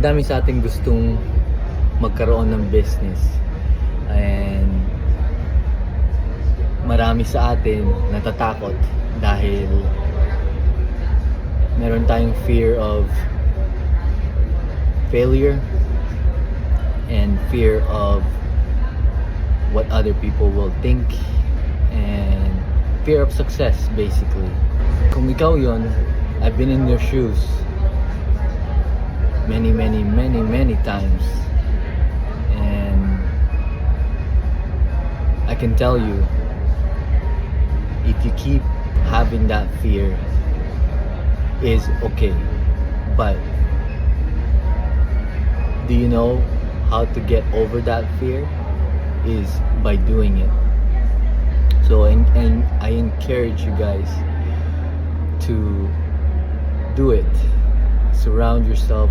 Madami sa ating gustong magkaroon ng business. And marami sa atin natatakot dahil meron tayong fear of failure and fear of what other people will think and fear of success basically. Kung ikaw yon, I've been in your shoes many times, and I can tell you, if you keep having that fear, is okay, but do you know how to get over that fear? Is by doing it. So and I encourage you guys to do it. Surround yourself